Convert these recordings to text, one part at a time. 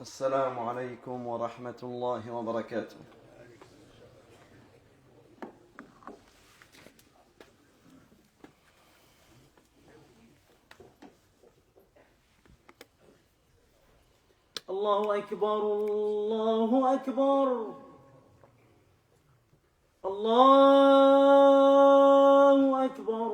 السلام عليكم ورحمة الله وبركاته. الله أكبر الله أكبر الله أكبر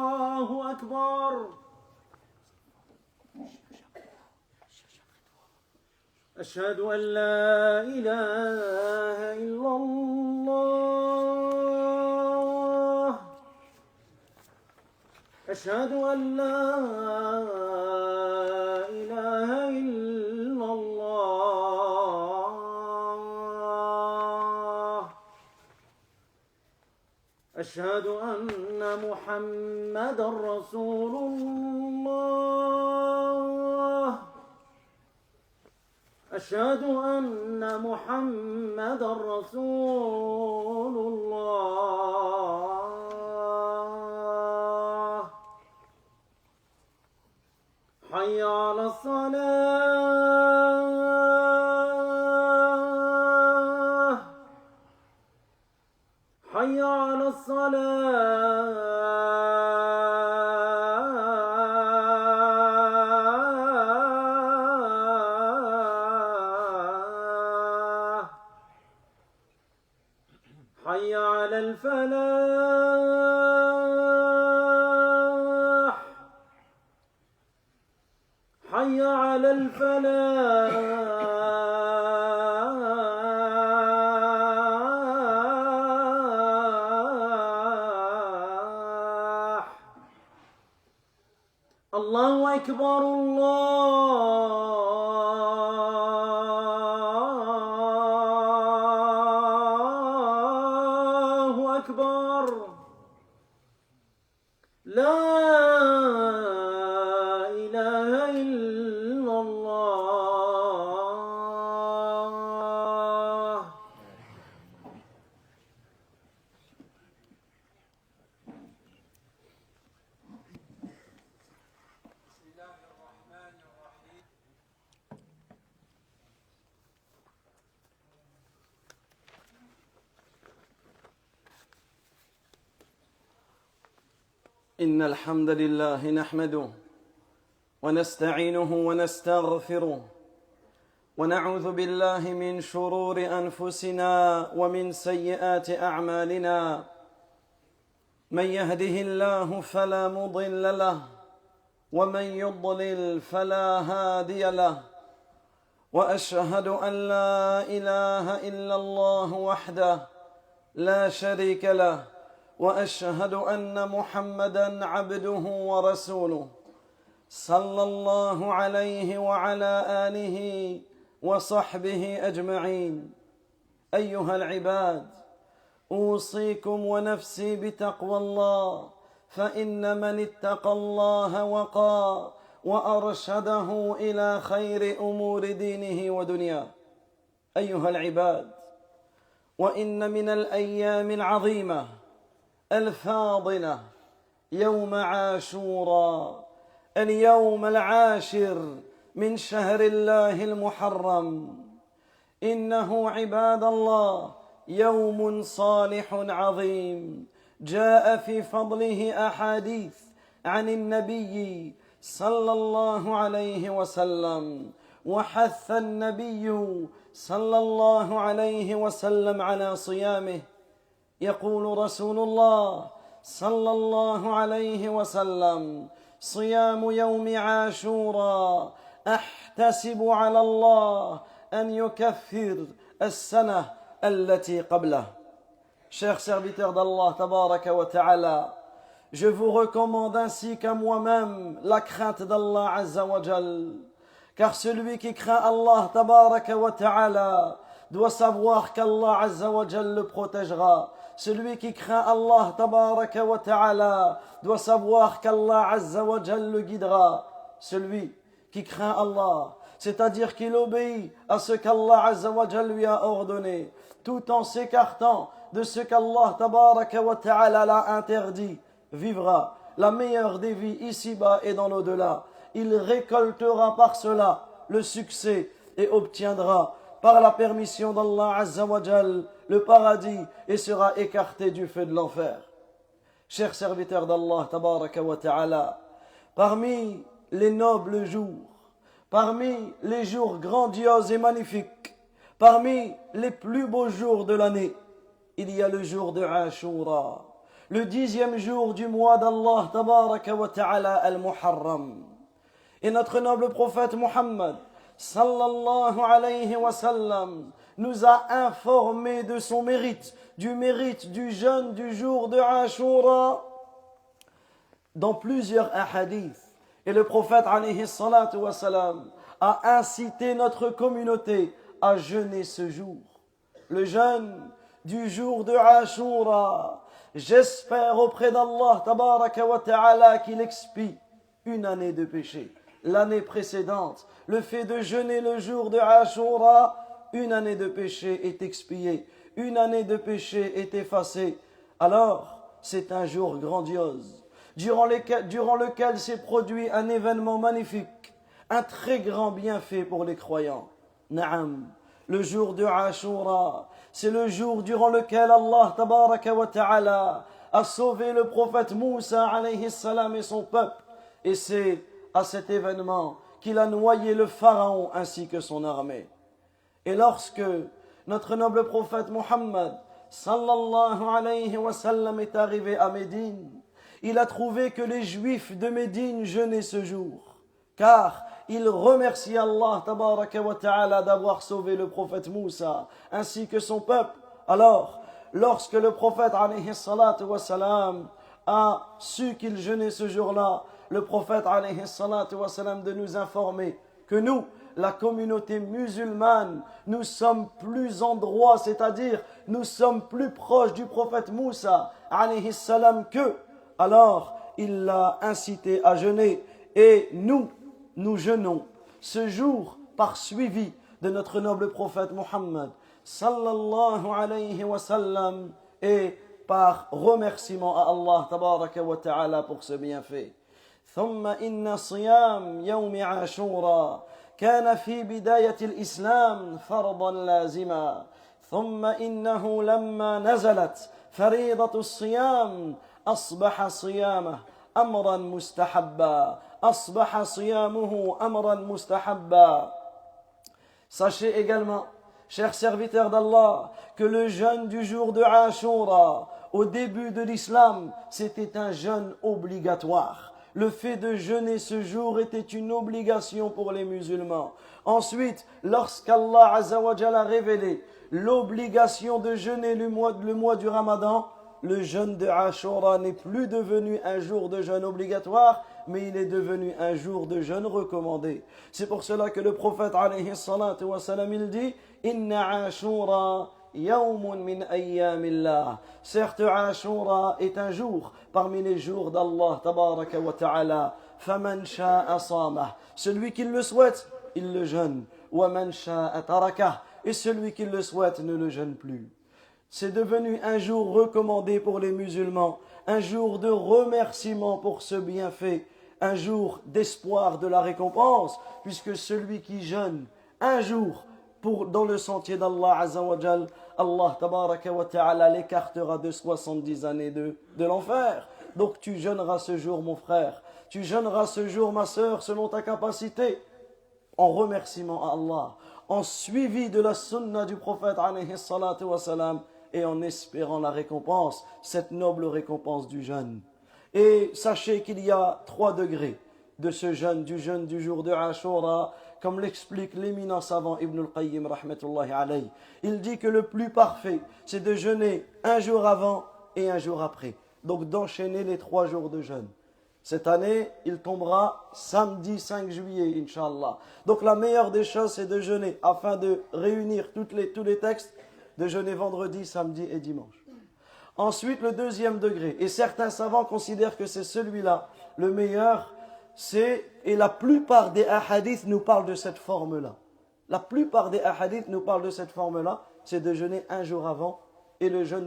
الله أكبر. أشهد أن لا إله إلا الله. أشهد أن لا إله إلا الله. أشهد أن محمدا رسول الله. أشهد أن محمدا رسول الله. حي على الصلاة. حي على الصلاة. حي على الفلاح. حي على الفلاح. الله أكبر الله أكبر. لا إله إلا الله. إن الحمد لله نحمده ونستعينه ونستغفره ونعوذ بالله من شرور أنفسنا ومن سيئات أعمالنا. من يهده الله فلا مضل له ومن يضلل فلا هادي له. وأشهد أن لا إله إلا الله وحده لا شريك له وأشهد أن محمدًا عبده ورسوله صلى الله عليه وعلى آله وصحبه أجمعين. أيها العباد، أوصيكم ونفسي بتقوى الله، فإن من اتقى الله وقاه وأرشده إلى خير أمور دينه ودنياه. أيها العباد، وإن من الأيام العظيمة الفاضلة يوم عاشوراء، اليوم العاشر من شهر الله المحرم. إنه عباد الله يوم صالح عظيم، جاء في فضله أحاديث عن النبي صلى الله عليه وسلم، وحث النبي صلى الله عليه وسلم على صيامه. يقول رسول الله صلى الله عليه وسلم: صيام يوم عاشوراء أحتسب على الله أن يكفر السنة التي قبله. Chers serviteurs d'Allah tabaraka wa ta'ala, je vous recommande ainsi qu'à moi-même la crainte d'Allah azza wa jal, car celui qui craint Allah tabaraka wa ta'ala doit savoir qu'Allah azza wa jal le protégera. Celui qui craint Allah tabaraka wa ta'ala doit savoir qu'Allah azza wa jal le guidera. Celui qui craint Allah, c'est-à-dire qu'il obéit à ce qu'Allah azza wa jal lui a ordonné, tout en s'écartant de ce qu'Allah tabaraka wa ta'ala l'a interdit, vivra la meilleure des vies ici-bas et dans l'au-delà. Il récoltera par cela le succès et obtiendra par la permission d'Allah Azza wa Jal le paradis et sera écarté du feu de l'enfer. Chers serviteurs d'Allah Tabaraka wa Ta'ala, parmi les nobles jours, parmi les jours grandioses et magnifiques, parmi les plus beaux jours de l'année, il y a le jour de Ashura, le 10e jour du mois d'Allah Tabaraka wa Ta'ala al-Muharram. Et notre noble prophète Muhammad sallallahu alayhi wa sallam nous a informé de son mérite du jeûne du jour de Ashura dans plusieurs hadiths. Et le prophète alayhi salatu wa salam a incité notre communauté à jeûner ce jour. Le jeûne du jour de Ashura, j'espère auprès d'Allah tabaraka wa ta'ala qu'il expie une année de péché. L'année précédente, le fait de jeûner le jour de Ashura, une année de péché est expiée, une année de péché est effacée. Alors, c'est un jour grandiose, durant lequel s'est produit un événement magnifique, un très grand bienfait pour les croyants. Naam, le jour de Ashura, c'est le jour durant lequel Allah tabaraka wa ta'ala a sauvé le prophète Moussa alayhi salam et son peuple. Et c'est à cet événement qu'il a noyé le pharaon ainsi que son armée. Et lorsque notre noble prophète Muhammad sallallahu alayhi wa sallam est arrivé à Médine, il a trouvé que les Juifs de Médine jeûnaient ce jour, car ils remercient Allah tabaraka wa ta'ala d'avoir sauvé le prophète Moussa ainsi que son peuple. Alors, lorsque le prophète alayhi salatu wa salam a su qu'il jeûnait ce jour-là, le prophète alayhi salatu wa salam de nous informer que nous, la communauté musulmane, nous sommes plus en droit, c'est-à-dire nous sommes plus proches du prophète Moussa alayhi salam qu'eux. Alors, il l'a incité à jeûner et nous jeûnons ce jour par suivi de notre noble prophète Muhammad sallallahu alayhi wa sallam et par remerciement à Allah tabaraka wa ta'ala pour ce bienfait. ثم إن صيام يوم عاشوراء كان في بداية الإسلام فرضا لازما ثم إنه لما نزلت فريضة الصيام أصبح صيامه أمرا مستحبا أصبح صيامه أمرا مستحبا. Sachez également, chers serviteurs d'Allah, que le jeûne du jour de Ashura, au début de l'islam, c'était un jeûne obligatoire. Le fait de jeûner ce jour était une obligation pour les musulmans. Ensuite, lorsqu'Allah Azza wa Jalla a révélé l'obligation de jeûner le mois du Ramadan, le jeûne de Ashura n'est plus devenu un jour de jeûne obligatoire, mais il est devenu un jour de jeûne recommandé. C'est pour cela que le prophète alayhi salatu wa salam, il dit « Inna Ashura yawmun min ayyamillah » Certes, Ashura est un jour parmi les jours d'Allah tabaraka wa ta'ala. Faman sha'a samah. Celui qui le souhaite, il le jeûne. Wa man sha'a tarakah. Et celui qui le souhaite ne le jeûne plus. C'est devenu un jour recommandé pour les musulmans, un jour de remerciement pour ce bienfait, un jour d'espoir de la récompense, puisque celui qui jeûne un jour dans le sentier d'Allah Azza wa Jal, Allah tabaraka wa ta'ala l'écartera de 70 années de l'enfer. Donc tu jeûneras ce jour mon frère, tu jeûneras ce jour ma sœur selon ta capacité, en remerciement à Allah, en suivi de la sunna du prophète alayhi salatu wa salam, et en espérant la récompense, cette noble récompense du jeûne. Et sachez qu'il y a 3 degrés de ce jeûne, du jour de Ashura, comme l'explique l'éminent savant Ibn al-Qayyim rahmatullahi alayhi. Il dit que le plus parfait, c'est de jeûner un jour avant et un jour après. Donc d'enchaîner les 3 jours de jeûne. Cette année, il tombera samedi 5 juillet, Inch'Allah. Donc la meilleure des choses, c'est de jeûner afin de réunir tous les textes, de jeûner vendredi, samedi et dimanche. Ensuite, le 2e degré. Et certains savants considèrent que c'est celui-là, le meilleur. Et la plupart des hadiths nous parlent de cette forme-là. La plupart des hadiths nous parlent de cette forme-là. C'est de jeûner un jour avant et le jour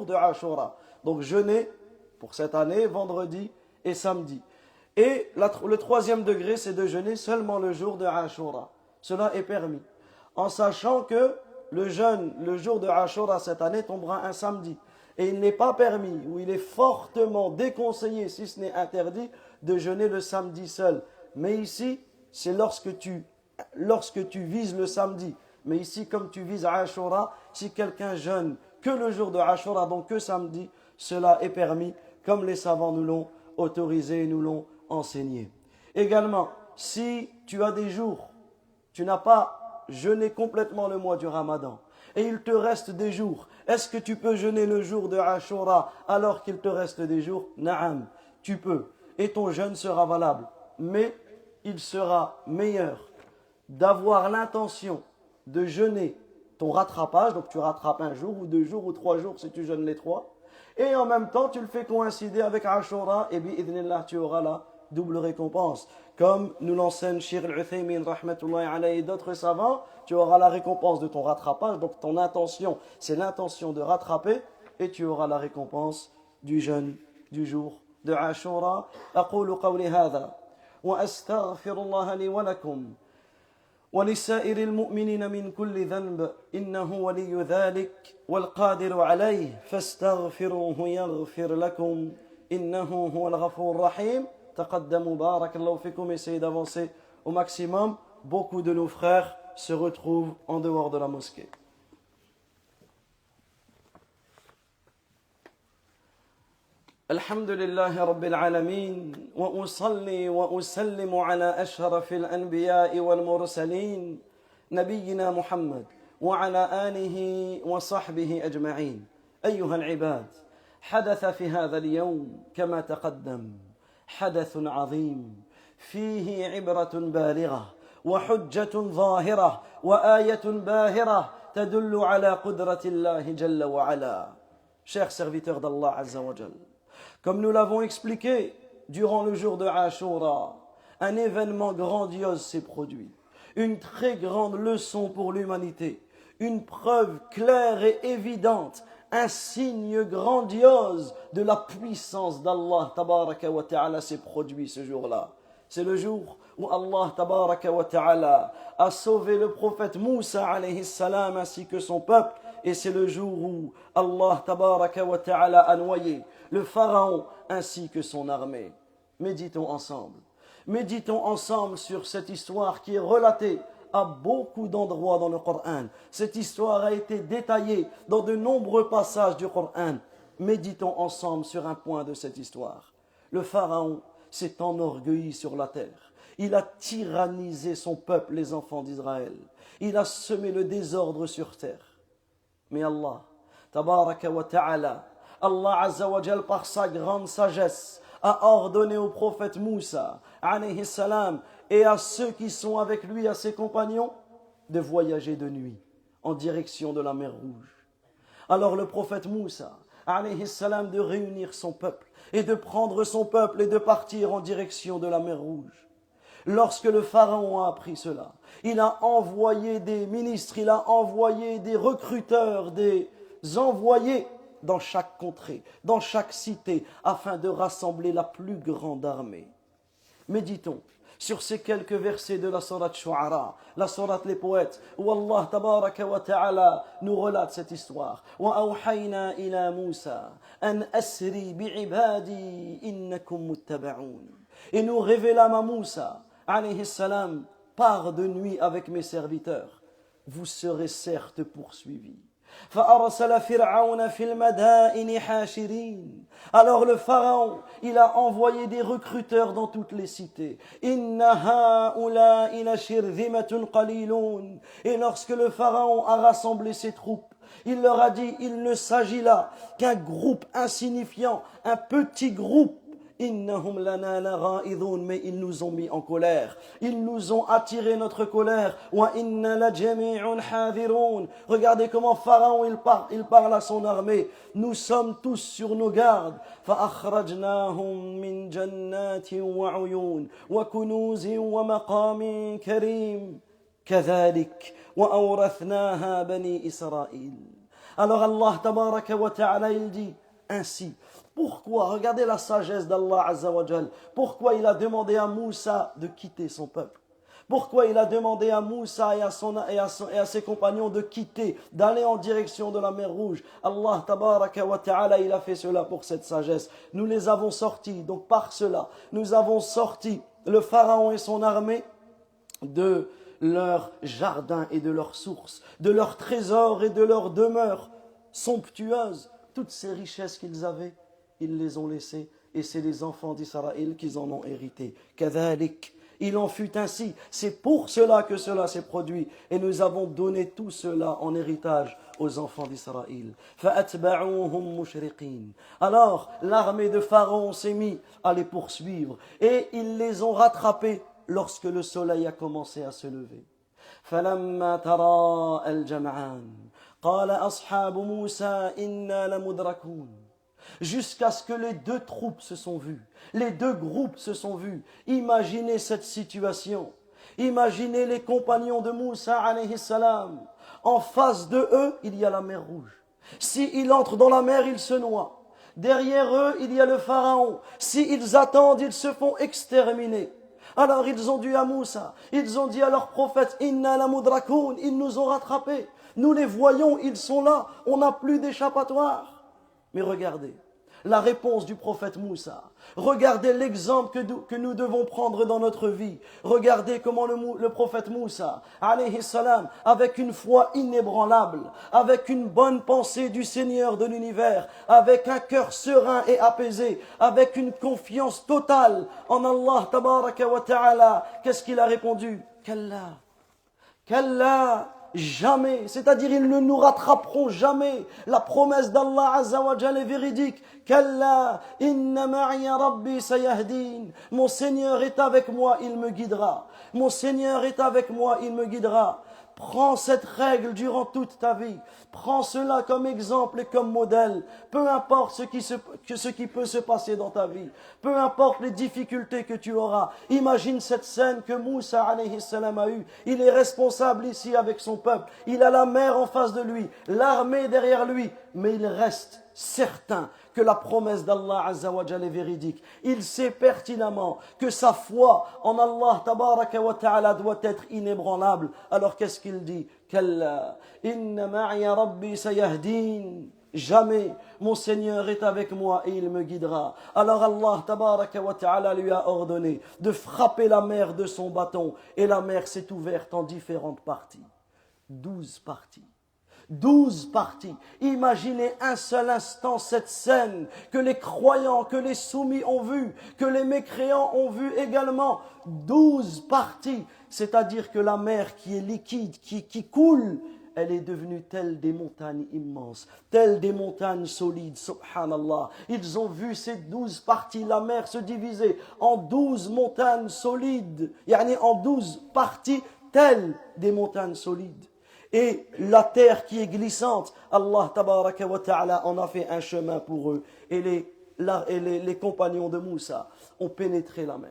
de Ashura. Donc jeûner pour cette année, vendredi et samedi. Et le troisième degré, c'est de jeûner seulement le jour de Ashura. Cela est permis. En sachant que le jeûne, le jour de Ashura cette année tombera un samedi. Et il n'est pas permis, ou il est fortement déconseillé, si ce n'est interdit, de jeûner le samedi seul. Mais ici, c'est lorsque tu vises le samedi. Mais ici, comme tu vises Ashura, si quelqu'un jeûne que le jour de Ashura, donc que samedi, cela est permis, comme les savants nous l'ont autorisé et nous l'ont enseigné. Également, si tu as des jours, tu n'as pas jeûné complètement le mois du Ramadan, et il te reste des jours, est-ce que tu peux jeûner le jour de Ashura alors qu'il te reste des jours? Naam, tu peux, et ton jeûne sera valable. Mais il sera meilleur d'avoir l'intention de jeûner ton rattrapage, donc tu rattrapes un jour ou 2 jours ou 3 jours si tu jeûnes les 3, et en même temps tu le fais coïncider avec Ashura, et bi'idhnillah tu auras la double récompense. Comme nous l'enseigne Cheikh Al-Uthaymin rahmatullahi alayhi et d'autres savants, tu auras la récompense de ton rattrapage, donc ton intention, c'est l'intention de rattraper, et tu auras la récompense du jeûne du jour de Ashura. أقول قولي هذا وأستغفر الله لي ولكم ولسائر المؤمنين من كل ذنب إنه ولي ذلك والقادر عليه فاستغفروه يغفر لكم إنه هو الغفور الرحيم. تقدموا بارك الله فيكم. Essayez d'avancer au maximum. Beaucoup de nos frères se retrouvent en dehors de la mosquée. الحمد لله رب العالمين وأصلي وأسلم على أشرف الأنبياء والمرسلين نبينا محمد وعلى آله وصحبه أجمعين. أيها العباد، حدث في هذا اليوم كما تقدم حدث عظيم فيه عبرة بالغة وحجة ظاهرة وآية باهرة تدل على قدرة الله جل وعلا. Chers serviteurs d'Allah Azza wa Jal, comme nous l'avons expliqué durant le jour de Ashura, un événement grandiose s'est produit. Une très grande leçon pour l'humanité, une preuve claire et évidente, un signe grandiose de la puissance d'Allah tabaraka wa ta'ala s'est produit ce jour-là. C'est le jour où Allah tabaraka wa ta'ala a sauvé le prophète Moussa alayhi salam ainsi que son peuple, et c'est le jour où Allah tabaraka wa ta'ala a noyé le pharaon ainsi que son armée. Méditons ensemble sur cette histoire qui est relatée à beaucoup d'endroits dans le Coran. Cette histoire a été détaillée dans de nombreux passages du Coran. Méditons ensemble sur un point de cette histoire. Le pharaon s'est enorgueilli sur la terre. Il a tyrannisé son peuple, les enfants d'Israël. Il a semé le désordre sur terre. Mais Allah, tabaraka wa ta'ala, Allah Azza wa Jal, par sa grande sagesse, a ordonné au prophète Moussa, alayhi salam, et à ceux qui sont avec lui, à ses compagnons, de voyager de nuit en direction de la mer Rouge. Alors le prophète Moussa, alayhi salam, de réunir son peuple et de prendre son peuple et de partir en direction de la mer Rouge. Lorsque le pharaon a appris cela, il a envoyé des ministres, il a envoyé des recruteurs, des envoyés dans chaque contrée, dans chaque cité, afin de rassembler la plus grande armée. Méditons sur ces quelques versets de la sourate Shu'ara, la sourate Les Poètes, où Allah tabaraka wa ta'ala nous relate cette histoire. وَأَوْحَيْنَا إِلَى مُوسَى أَنْ أَسْرِ بِعِبَادِي إِنَّكُمْ مُتَّبَعُونَ. Et nous révélâmes à Moussa, alayhi salam, pars de nuit avec mes serviteurs, vous serez certes poursuivis. فأرسل فرعون في المدائن حاشرين. Alors le pharaon, il a envoyé des recruteurs dans toutes les cités. إن هؤلاء لشرذمة قليلون. Et lorsque le pharaon a rassemblé ses troupes, il leur a dit, il ne s'agit là qu'un groupe insignifiant, un petit groupe. إنهم لنا لغائظون. Mais ils nous ont mis en colère, ils nous ont attiré notre colère. وإن لجميع حاذرون. Regardez comment Pharaon il parle à son armée. Nous sommes tous sur nos gardes. فأخرجناهم من جنات وعيون وكنوز ومقام كريم كذلك وأورثناها بني إسرائيل. Alors Allah tabaraka wa ta'ala il dit, ainsi. Pourquoi? Regardez la sagesse d'Allah Azza wa Jal. Pourquoi il a demandé à Moussa de quitter son peuple? Pourquoi il a demandé à Moussa et à ses compagnons de quitter, d'aller en direction de la mer Rouge? Allah tabaraka wa ta'ala, il a fait cela pour cette sagesse. Nous les avons sortis, donc par cela, nous avons sorti le pharaon et son armée de leur jardin et de leurs sources, de leurs trésors et de leurs demeures somptueuses. Toutes ces richesses qu'ils avaient, ils les ont laissées et c'est les enfants d'Israël qui en ont hérité. Kadhalik. Il en fut ainsi. C'est pour cela que cela s'est produit. Et nous avons donné tout cela en héritage aux enfants d'Israël. فَأَتْبَعُوهُمْ مُشْرِقِينَ. Alors, l'armée de Pharaon s'est mise à les poursuivre. Et ils les ont rattrapés lorsque le soleil a commencé à se lever. فَلَمَّا تَرَاءَ الْجَمْعَانِ قَالَ أَصْحَابُ مُوسَى إِنَّا لَمُدْرَكُونَ. Jusqu'à ce que les deux troupes se sont vues, les deux groupes se sont vus. Imaginez cette situation. Imaginez les compagnons de Moussa alayhi salam. En face de eux, il y a la mer Rouge. S'ils entrent dans la mer, ils se noient. Derrière eux, il y a le pharaon. S'ils attendent, ils se font exterminer. Alors ils ont dit à Moussa, ils ont dit à leur prophète, Inna la mudrakoun, ils nous ont rattrapés. Nous les voyons, ils sont là, on n'a plus d'échappatoire. Mais regardez, la réponse du prophète Moussa. Regardez l'exemple que nous devons prendre dans notre vie. Regardez comment le prophète Moussa, alayhi salam, avec une foi inébranlable, avec une bonne pensée du Seigneur de l'univers, avec un cœur serein et apaisé, avec une confiance totale en Allah tabaraka wa ta'ala, qu'est-ce qu'il a répondu? Kalla, Kalla, jamais, c'est-à-dire ils ne nous rattraperont jamais. La promesse d'Allah Azza wa Jal est véridique. Kalla, inna ma'iya rabbi sayahdin. Mon Seigneur est avec moi, il me guidera. Mon Seigneur est avec moi, il me guidera. Prends cette règle durant toute ta vie. Prends cela comme exemple et comme modèle. Peu importe ce qui peut se passer dans ta vie. Peu importe les difficultés que tu auras. Imagine cette scène que Moussa alayhi salam a eue. Il est responsable ici avec son peuple. Il a la mer en face de lui, l'armée derrière lui. Mais il reste certain que la promesse d'Allah Azza wa Jal est véridique. Il sait pertinemment que sa foi en Allah Tabaraka wa Ta'ala doit être inébranlable. Alors qu'est-ce qu'il dit? Kalla, inna ma'iya rabbi sayahdin. Jamais mon Seigneur est avec moi et il me guidera. Alors Allah Tabaraka wa Ta'ala lui a ordonné de frapper la mer de son bâton et la mer s'est ouverte en différentes parties. 12 parties. 12 parties. Imaginez un seul instant cette scène que les croyants, que les soumis ont vue, que les mécréants ont vu également. 12 parties. C'est-à-dire que la mer qui est liquide, qui coule, elle est devenue telle des montagnes immenses, telle des montagnes solides, subhanallah. Ils ont vu ces 12 parties, la mer se diviser en 12 montagnes solides, yani en 12 parties telles des montagnes solides. Et la terre qui est glissante, Allah tabaraka wa ta'ala en a fait un chemin pour eux. Et les compagnons de Moussa ont pénétré la mer.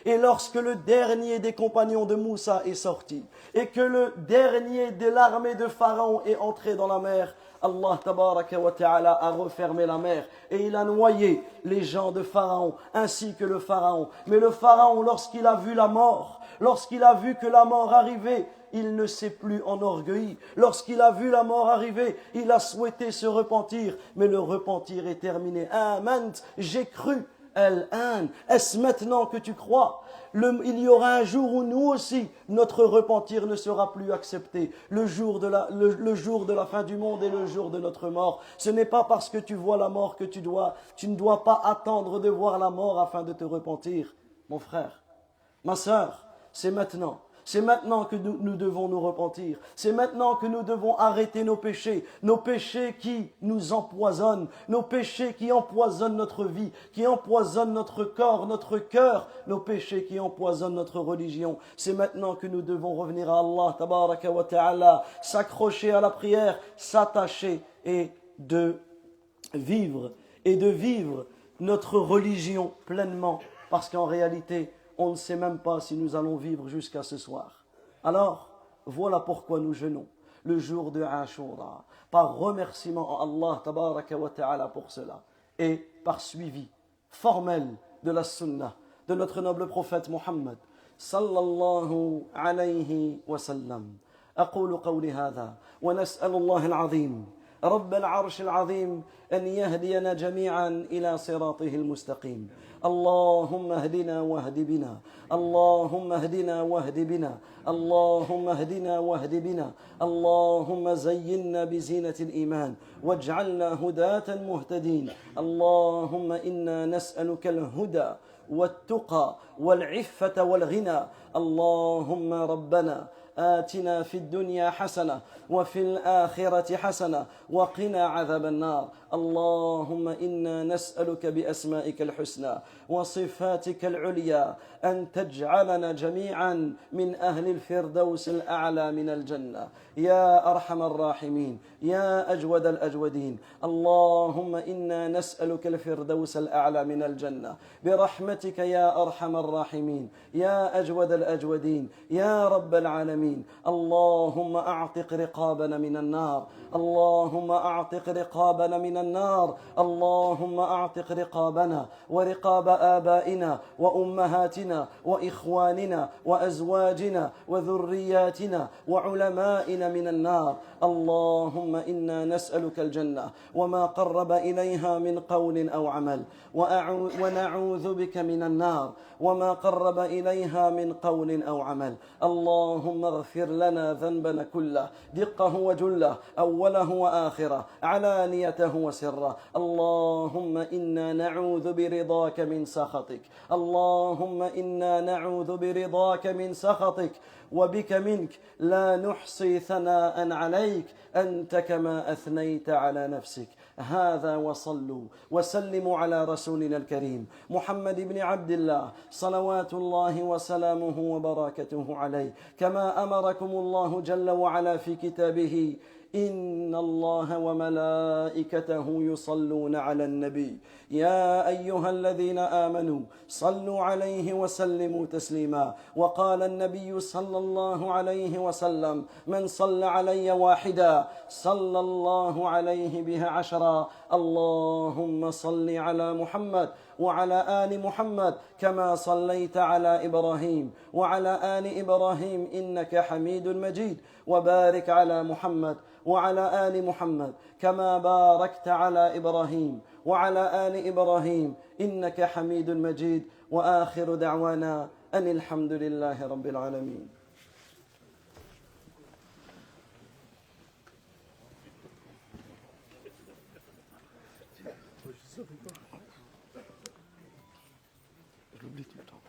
Et lorsque le dernier des compagnons de Moussa est sorti, et que le dernier de l'armée de Pharaon est entré dans la mer, Allah tabaraka wa ta'ala a refermé la mer et il a noyé les gens de Pharaon ainsi que le Pharaon. Mais le Pharaon, lorsqu'il a vu la mort, lorsqu'il a vu que la mort arrivait, il ne s'est plus enorgueilli. Lorsqu'il a vu la mort arriver, il a souhaité se repentir, mais le repentir est terminé. Amant, j'ai cru. Al-an, est-ce maintenant que tu crois? Il y aura un jour où nous aussi, notre repentir ne sera plus accepté. Le jour de la fin du monde et le jour de notre mort. Ce n'est pas parce que tu vois la mort que tu ne dois pas attendre de voir la mort afin de te repentir. Mon frère, ma sœur, c'est maintenant. C'est maintenant que nous devons nous repentir. C'est maintenant que nous devons arrêter nos péchés qui nous empoisonnent, nos péchés qui empoisonnent notre vie, qui empoisonnent notre corps, notre cœur, nos péchés qui empoisonnent notre religion. C'est maintenant que nous devons revenir à Allah, tabaraka wa ta'ala, s'accrocher à la prière, s'attacher et de vivre notre religion pleinement, parce qu'en réalité, on ne sait même pas si nous allons vivre jusqu'à ce soir. Alors, voilà pourquoi nous jeûnons le jour de Ashura, par remerciement à Allah tabaraka wa ta'ala pour cela. et par suivi formel de la sunna de notre noble prophète Muhammad sallallahu alayhi wa sallam. أقول قولي هذا ونسأل الله العظيم رب العرش العظيم أن يهدينا جميعا إلى صراطه المستقيم. اللهم اهدنا واهد بنا، اللهم اهدنا واهد بنا، اللهم اهدنا واهد بنا، اللهم زينا بزينة الإيمان واجعلنا هداة مهتدين. اللهم إنا نسألك الهدى والتقى والعفة والغنى. اللهم ربنا آتنا في الدنيا حسنة وفي الآخرة حسنة وقنا عذاب النار. اللهم إنا نسألك بأسمائك الحسنى وصفاتك العليا أن تجعلنا جميعا من أهل الفردوس الأعلى من الجنة يا أرحم الراحمين يا أجود الأجودين. اللهم إنا نسألك الفردوس الأعلى من الجنة برحمتك يا أرحم الراحمين يا أجود الأجودين يا رب العالمين. اللهم أعتق رقابنا من النار، اللهم أعتق رقابنا من النار، اللهم أعتق رقابنا ورقاب آبائنا وأمهاتنا وإخواننا وأزواجنا وذرياتنا وعلمائنا من النار. اللهم إنا نسألك الجنة وما قرب إليها من قول أو عمل، ونعوذ بك من النار وما قرب إليها من قول أو عمل. اللهم اغفر لنا ذنبنا كله دقه وجله أوله وآخره علانيته وسره. اللهم إنا نعوذ برضاك من سخطك، اللهم إنا نعوذ برضاك من سخطك وبك منك لا نحصي ثناء عليك أنت كما أثنيت على نفسك. هذا وصلوا وسلموا على رسولنا الكريم محمد بن عبد الله صلوات الله وسلامه وبركاته عليه، كما أمركم الله جل وعلا في كتابه: إن الله وملائكته يصلون على النبي يا أيها الذين آمنوا صلوا عليه وسلموا تسليما. وقال النبي صلى الله عليه وسلم: من صلى علي واحدا صلى الله عليه بها عشرا. اللهم صل على محمد وعلى آل محمد كما صليت على إبراهيم وعلى آل إبراهيم إنك حميد مجيد، وبارك على محمد وعلى آل محمد كما باركت على إبراهيم وعلى آل إبراهيم إنك حميد مجيد. وآخر دعوانا أن الحمد لله رب العالمين. Je l'oublie tout le temps.